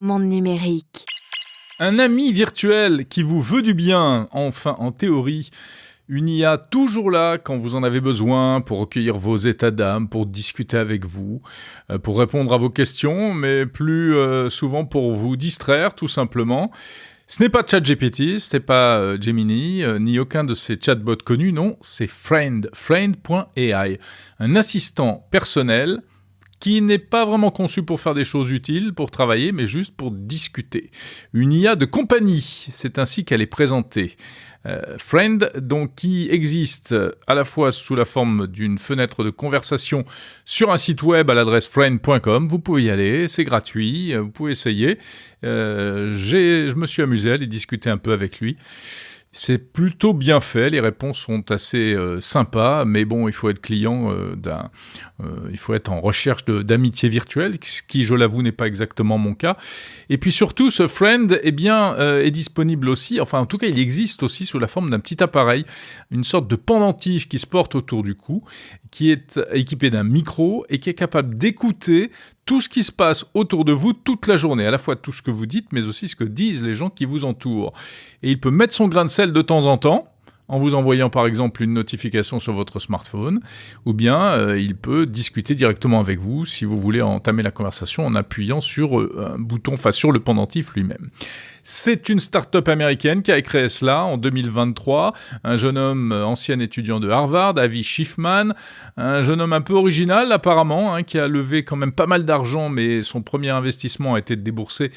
Monde numérique. Un ami virtuel qui vous veut du bien, enfin en théorie. Une IA toujours là quand vous en avez besoin, pour recueillir vos états d'âme, pour discuter avec vous, pour répondre à vos questions, mais plus souvent pour vous distraire tout simplement. Ce n'est pas ChatGPT, ce n'est pas Gemini, ni aucun de ces chatbots connus, non, c'est Friend, Friend.ai, un assistant personnel qui n'est pas vraiment conçu pour faire des choses utiles, pour travailler, mais juste pour discuter. Une IA de compagnie, c'est ainsi qu'elle est présentée. Friend, donc, qui existe à la fois sous la forme d'une fenêtre de conversation sur un site web à l'adresse friend.com. Vous pouvez y aller, c'est gratuit, vous pouvez essayer. Je me suis amusé à aller discuter un peu avec lui. C'est plutôt bien fait, les réponses sont assez sympas, mais bon, il faut être client il faut être en recherche d'amitié virtuelle, ce qui, je l'avoue, n'est pas exactement mon cas. Et puis surtout, ce Friend, est disponible aussi, enfin en tout cas, il existe aussi sous la forme d'un petit appareil, une sorte de pendentif qui se porte autour du cou, qui est équipé d'un micro et qui est capable d'écouter tout ce qui se passe autour de vous toute la journée, à la fois tout ce que vous dites, mais aussi ce que disent les gens qui vous entourent. Et il peut mettre son grain de sel de temps en temps, en vous envoyant par exemple une notification sur votre smartphone, ou bien il peut discuter directement avec vous si vous voulez entamer la conversation en appuyant sur un bouton, enfin sur le pendentif lui-même. C'est une start-up américaine qui a créé cela en 2023. Un jeune homme, ancien étudiant de Harvard, Avi Schiffman, un jeune homme un peu original apparemment, qui a levé quand même pas mal d'argent, mais son premier investissement a été de débourser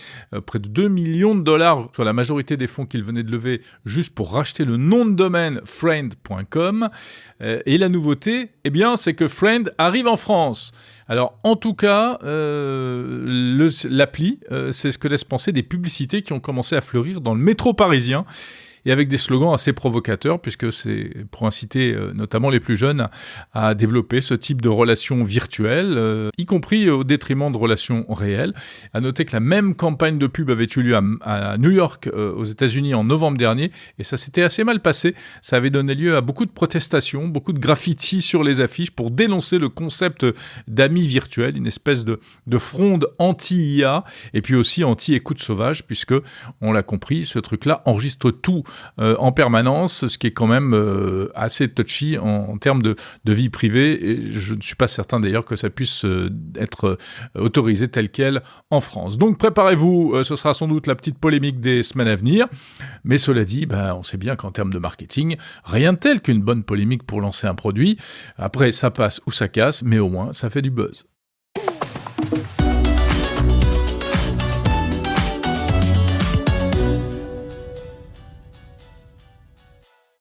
près de 2 millions de dollars sur la majorité des fonds qu'il venait de lever juste pour racheter le nom de domaine friend.com. Et la nouveauté, c'est que Friend arrive en France. Alors, en tout cas, l'appli, c'est ce que laissent penser des publicités qui ont commencé à fleurir dans le métro parisien, et avec des slogans assez provocateurs, puisque c'est pour inciter notamment les plus jeunes à développer ce type de relations virtuelles, y compris au détriment de relations réelles. À noter que la même campagne de pub avait eu lieu à New York, aux États-Unis, en novembre dernier, et ça s'était assez mal passé. Ça avait donné lieu à beaucoup de protestations, beaucoup de graffitis sur les affiches pour dénoncer le concept d'amis virtuels, une espèce de fronde anti-IA, et puis aussi anti-écoute sauvage, puisque, on l'a compris, ce truc-là enregistre tout en permanence, ce qui est quand même assez touchy en termes de vie privée, et je ne suis pas certain d'ailleurs que ça puisse être autorisé tel quel en France. Donc préparez-vous, ce sera sans doute la petite polémique des semaines à venir, mais cela dit, on sait bien qu'en termes de marketing, rien de tel qu'une bonne polémique pour lancer un produit. Après, ça passe ou ça casse, mais au moins ça fait du buzz.